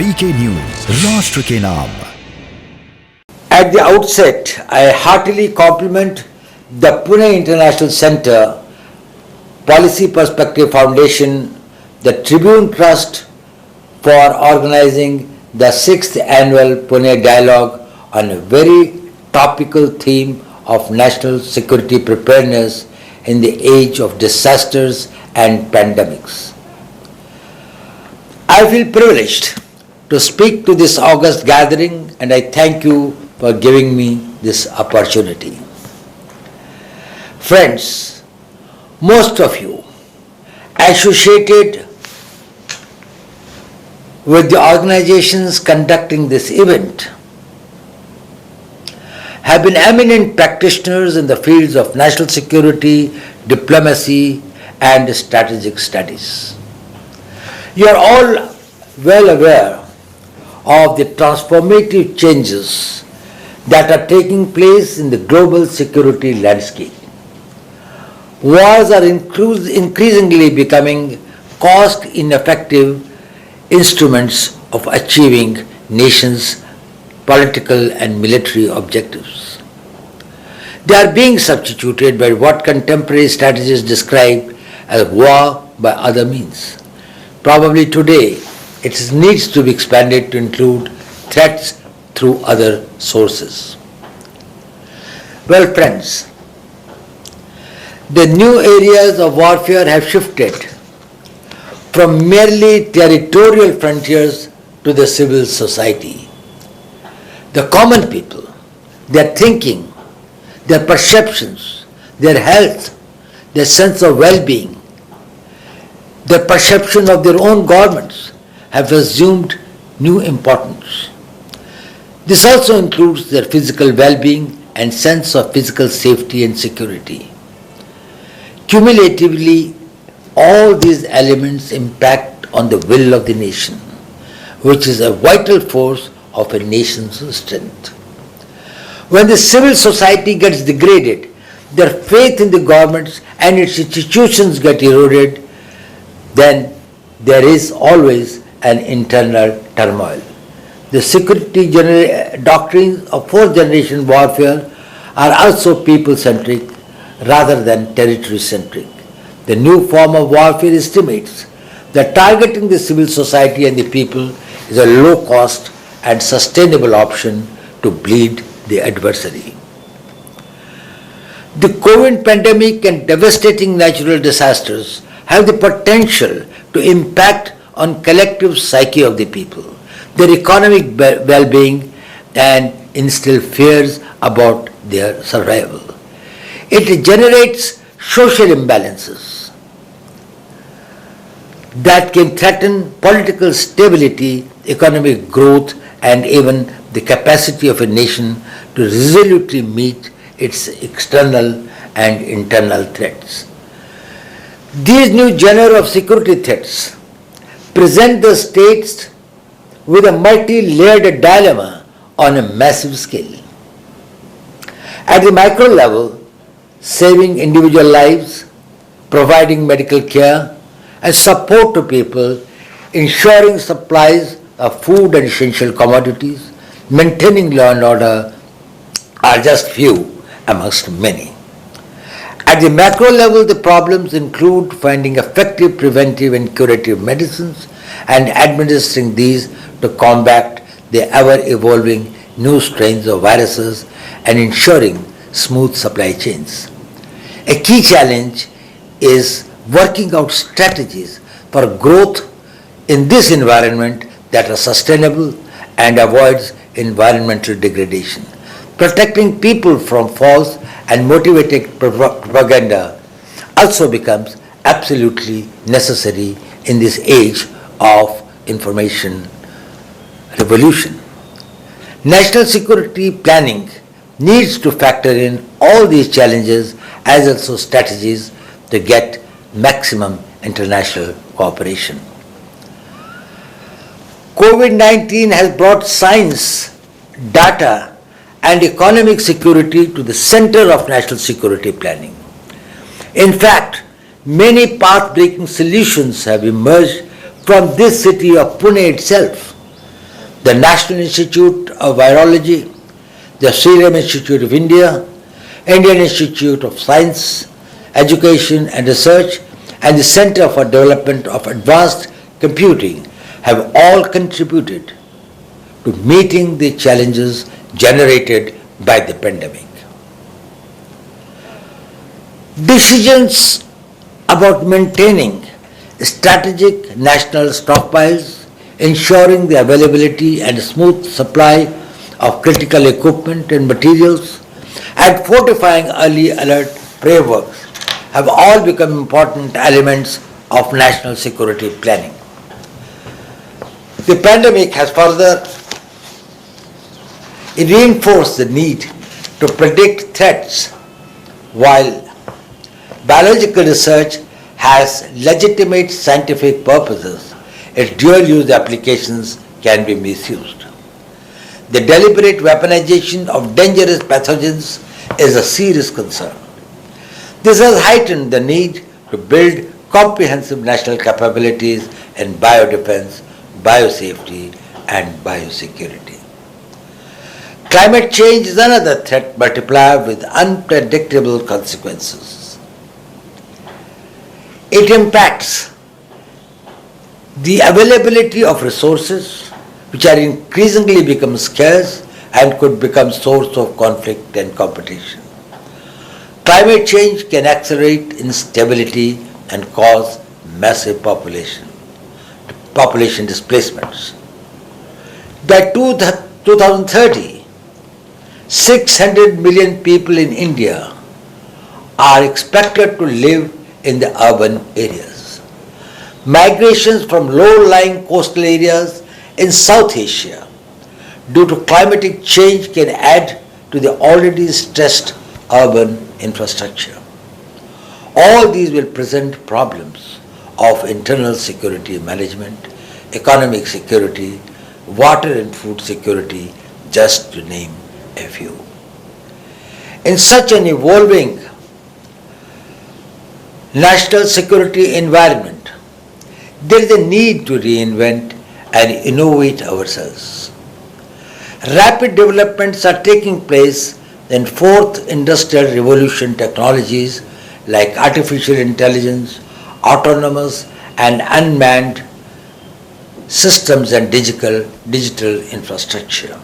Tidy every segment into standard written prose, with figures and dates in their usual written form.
VK News, राष्ट्र के नाम। At the outset, I heartily compliment the Pune International Center, Policy Perspective Foundation, the Tribune Trust for organizing the 6th annual Pune Dialogue on a very topical theme of national security preparedness in the age of disasters and pandemics. I feel privileged to speak to this august gathering, and I thank you for giving me this opportunity. Friends, most of you associated with the organizations conducting this event have been eminent practitioners in the fields of national security, diplomacy, and strategic studies. You are all well aware of the transformative changes that are taking place in the global security landscape. Wars are increasingly becoming cost-ineffective instruments of achieving nations' political and military objectives. They are being substituted by what contemporary strategists describe as war by other means. Probably today, it needs to be expanded to include threats through other sources. Well, friends, the new areas of warfare have shifted from merely territorial frontiers to the civil society. The common people, their thinking, their perceptions, their health, their sense of well-being, their perception of their own governments have assumed new importance. This also includes their physical well-being and sense of physical safety and security. Cumulatively, all these elements impact on the will of the nation, which is a vital force of a nation's strength. When the civil society gets degraded, their faith in the governments and its institutions get eroded, then there is always an internal turmoil. The security doctrines of fourth generation warfare are also people-centric rather than territory-centric. The new form of warfare estimates that targeting the civil society and the people is a low-cost and sustainable option to bleed the adversary. The COVID pandemic and devastating natural disasters have the potential to impact on collective psyche of the people, their economic well-being, and instill fears about their survival. It generates social imbalances that can threaten political stability, economic growth, and even the capacity of a nation to resolutely meet its external and internal threats. These new genre of security threats present the states with a multi-layered dilemma on a massive scale. At the micro level, saving individual lives, providing medical care and support to people, ensuring supplies of food and essential commodities, maintaining law and order are just few amongst many. At the macro level, the problems include finding effective preventive and curative medicines and administering these to combat the ever-evolving new strains of viruses and ensuring smooth supply chains. A key challenge is working out strategies for growth in this environment that are sustainable and avoids environmental degradation. Protecting people from false and motivated propaganda also becomes absolutely necessary in this age of information revolution. National security planning needs to factor in all these challenges as also strategies to get maximum international cooperation. COVID-19 has brought science, data, and economic security to the center of national security planning. In fact, many path-breaking solutions have emerged from this city of Pune itself. the National Institute of Virology, the Serum Institute of India, Indian Institute of Science, Education and Research, and the Center for Development of Advanced Computing have all contributed to meeting the challenges generated by the pandemic. Decisions about maintaining strategic national stockpiles, ensuring the availability and smooth supply of critical equipment and materials, and fortifying early alert frameworks have all become important elements of national security planning. The pandemic has further reinforced the need to predict threats, while biological research has legitimate scientific purposes. Its dual-use applications can be misused. The deliberate weaponization of dangerous pathogens is a serious concern. This has heightened the need to build comprehensive national capabilities in biodefense, biosafety, and biosecurity. Climate change is another threat multiplier with unpredictable consequences. It impacts the availability of resources, which are increasingly become scarce and could become source of conflict and competition. Climate change can accelerate instability and cause massive population displacements. By 2030, 600 million people in India are expected to live in the urban areas. Migrations from low-lying coastal areas in South Asia due to climatic change can add to the already stressed urban infrastructure. All these will present problems of internal security management, economic security, water and food security, just to name a few. In such an evolving national security environment, there is a need to reinvent and innovate ourselves. Rapid developments are taking place in fourth industrial revolution technologies like artificial intelligence, autonomous and unmanned systems and digital infrastructure.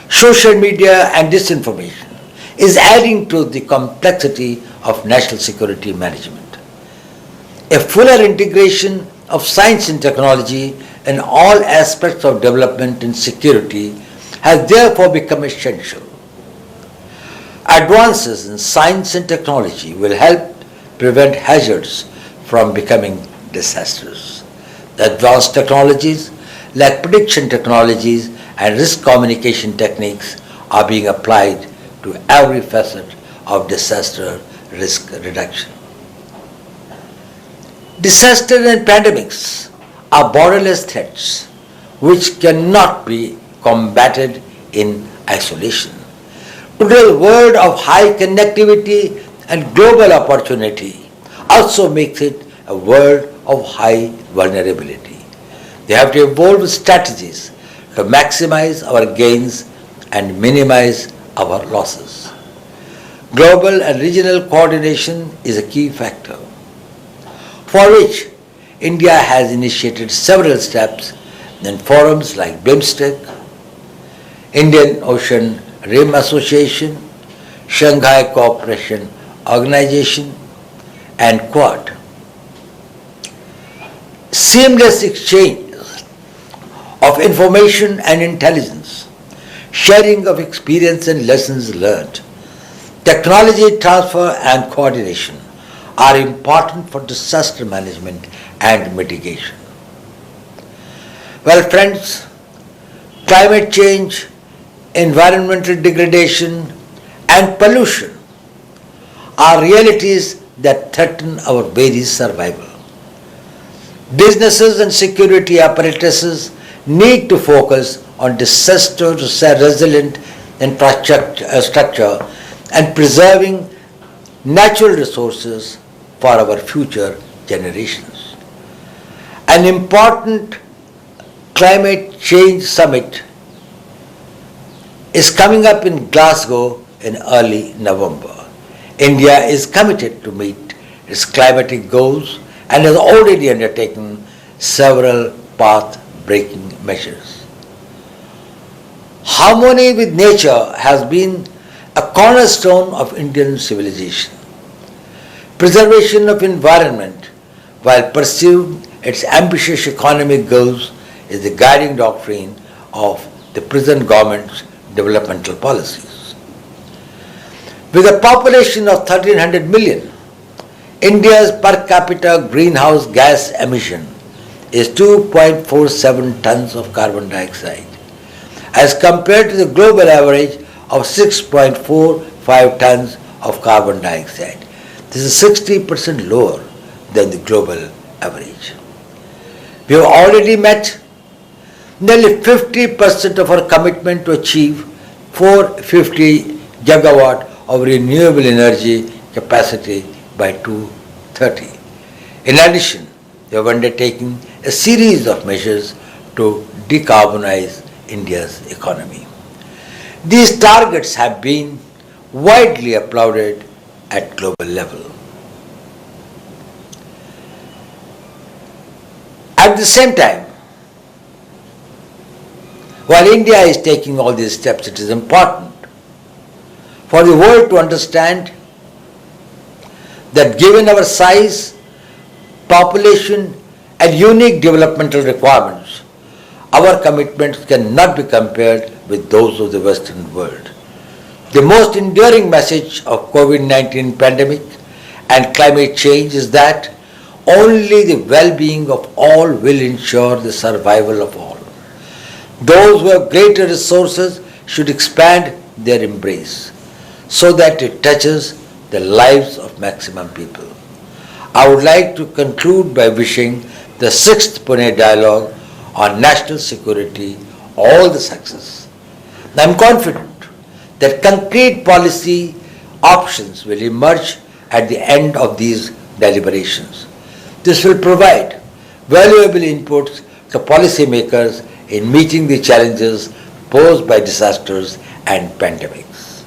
Social media and disinformation is adding to the complexity of national security management. A fuller integration of science and technology in all aspects of development and security has therefore become essential. Advances in science and technology will help prevent hazards from becoming disasters. Advanced technologies like prediction technologies and risk communication techniques are being applied to every facet of disaster risk reduction. Disasters and pandemics are borderless threats which cannot be combated in isolation. Today's world of high connectivity and global opportunity also makes it a world of high vulnerability. They have to evolve strategies to maximize our gains and minimize our losses. Global and regional coordination is a key factor, for which India has initiated several steps in forums like BIMSTEC, Indian Ocean Rim Association, Shanghai Cooperation Organization, and Quad. Seamless exchange of information and intelligence, sharing of experience and lessons learned, technology transfer and coordination are important for disaster management and mitigation. Well, friends, climate change, environmental degradation, and pollution are realities that threaten our very survival. Businesses and security apparatuses need to focus on disaster resilient infrastructure and preserving natural resources for our future generations. An important Climate Change Summit is coming up in Glasgow in early November. India is committed to meet its climatic goals and has already undertaken several path-breaking measures. Harmony with nature has been a cornerstone of Indian civilization. Preservation of environment while pursuing its ambitious economic goals is the guiding doctrine of the present government's developmental policies. With a population of 1300 million, India's per capita greenhouse gas emission is 2.47 tons of carbon dioxide as compared to the global average of 6.45 tons of carbon dioxide. This is 60% lower than the global average. We have already met nearly 50% of our commitment to achieve 450 gigawatt of renewable energy capacity by 2030. In addition, we have undertaken a series of measures to decarbonize India's economy. These targets have been widely applauded at global level. At the same time, while India is taking all these steps, it is important for the world to understand that given our size, population and unique developmental requirements, our commitments cannot be compared with those of the Western world. The most enduring message of COVID-19 pandemic and climate change is that only the well-being of all will ensure the survival of all. Those who have greater resources should expand their embrace so that it touches the lives of maximum people. I would like to conclude by wishing the 6th Pune Dialogue on National Security all the success. I am confident that concrete policy options will emerge at the end of these deliberations. This will provide valuable inputs to policymakers in meeting the challenges posed by disasters and pandemics.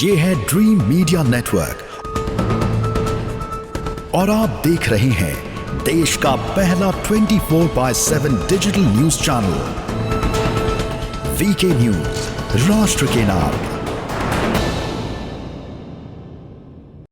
ये है dream media network और आप देख रहे हैं देश का पहला 24/7 digital news channel VK news, राष्ट्र के नाम।